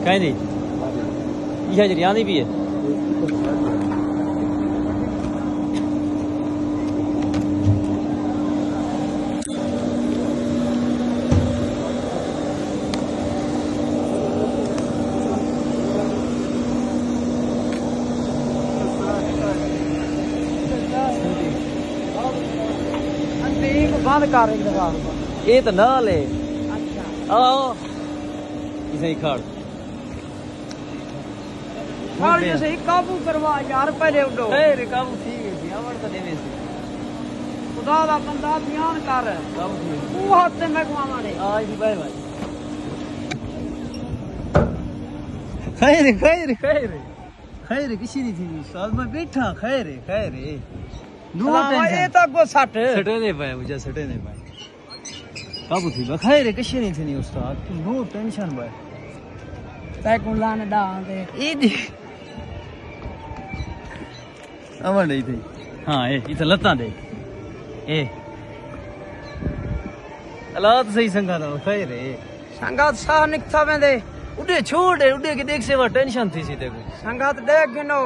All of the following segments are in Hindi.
कहीं नहीं यह जरियानी भी है बंद कर ये तो ना ले आओ इसे खड़ खड़ जैसे काबू करवा यार पहले उड़ो ए काबू ठीक है जी आवर तो देवे से खुदा दा बंदा बयान कर काबू ठीक तू हाथ से मैं घुमा मारे आज ही भाई खैर खैर खैर खैर किसी नहीं थी साल में बैठा खैर खैर नो टेंशन ये तो गो सट सटे नहीं पाए मुझे सटे नहीं पाए काबू थी खैर किसी नहीं थी उस्ताद नो टेंशन भाई तै को लान डाल दे ई दी अमर नहीं थी हां ए इथे लत्ता दे ए हालात सही संगा ना खैर है संगात सा निकथा वेंदे उड़े छोड़ दे उड़े के देख से वो टेंशन थी सी देखो संगात देख गिनो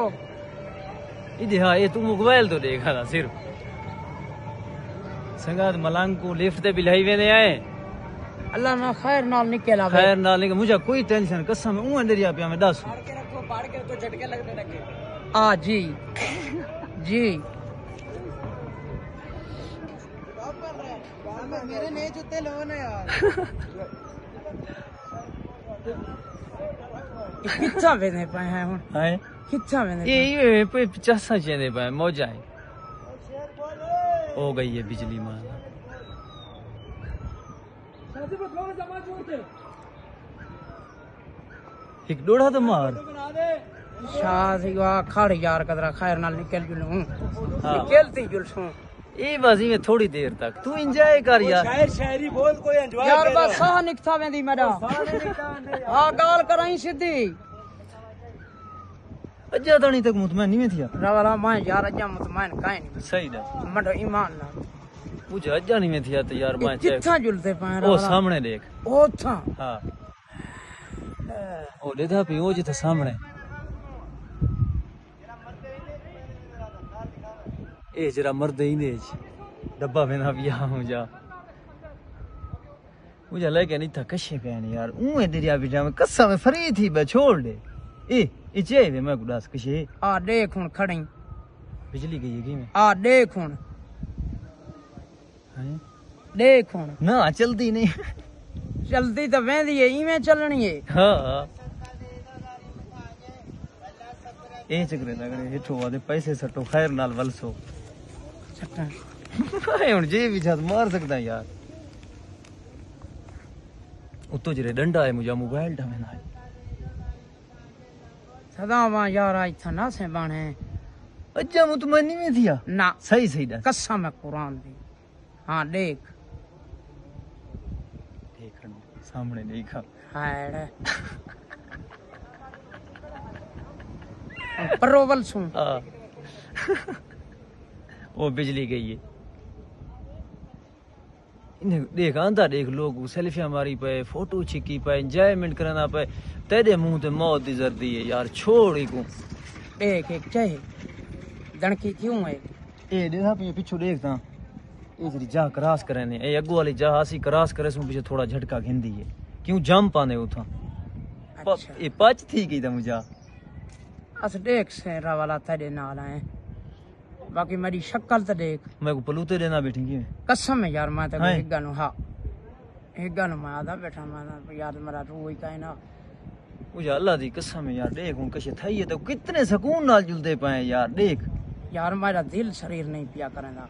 इधे हाँ ये तू मोबाइल तो देखा था सिर्फ संगात मलंग को लिफ्ट ते बिलाई वेने आए अल्लाह ना खैर नाल निकला खैर नाल निकल मुझे कोई टेंशन कसम ऊ अंदरिया पे मैं 10 पाड़ के तो झटके लगने लगे आ जी जी मेरे नए जूते लो ना यार कितना वेने पाए हैं हुन हां कितना वेने ये पे 50 चेने पाए मौजा है हो गई है बिजली मां एक डोड़ा तो मार शाह वा खड़ यार कदरा खैर नाल निकल जुलूं हां निकलती जुलसूं ये बाजी में थोड़ी देर तक तू एंजॉय कर यार शायर शायरी बोल कोई एंजॉय यार बस साह निकथा वेंदी मेरा हां गाल कराई सीधी अज्जा तणी तक मुतमैन नहीं थिया रवाला मैं यार अज्जा मुतमैन काहे नहीं सही है मडो ईमान ना मुझे अज्जा नहीं थिया तो यार मैं चेक कितना जुलते पाए ओ सामने देख ओ था हां ओ लेदा पे ओ जिथे सामने ए जरा मर्द ही ने डब्बा में ना बिया मुझे मुझे लगे नहीं था कशे पे यार ऊ दरिया बिजा में कसम फरी थी बे छोड़ दे ए इचे वे मैं गुडास कशे आ देख हुन खड़ी बिजली गई है में आ देख हुन हैं देख हुन ना चलती नहीं चलती तो वेंदी है इवें चलनी है हां ए चक्रे लगने हेठो वादे पैसे सटो खैर नाल वलसो सट्टा हुन जे भी छत मार सकदा यार उतो जरे डंडा है मुझे मोबाइल दा में ना सदा वहां यार आई था ना से बाणे अच्छा मुतमनी में थिया ना सही सही दा कसम है कुरान दी हां देख देखन सामने देखा हाय परोवल सुन हां वो बिजली गई है इन्हें देख आंदा देख लोग सेल्फियां मारी पे फोटो छिकी पे एंजॉयमेंट करना पे तेरे मुंह ते मौत दी जर्दी है यार छोड़ ही को देख एक चाहे दणकी क्यों है ए देखा पे पीछे देखता ए जरी जा क्रॉस करने ए अगो वाली जा आसी क्रॉस करे सु पीछे थोड़ा झटका घेंदी है क्यों जंप आने उठा अच्छा ए पच थी गई था मुझे अस देख से वाला तेरे नाल है बाकी मेरी शक्ल तो देख मैं को पलूते देना बैठेंगी कसम है यार मैं तो हाँ। एक गानो हाँ एक गानो मैं आधा बैठा मैं यार मेरा रू ही काहे ना मुझे अल्लाह दी कसम है यार देख हूं कशे थई है तो कितने सुकून नाल जुलदे पाए यार देख यार मेरा दिल शरीर नहीं पिया करेगा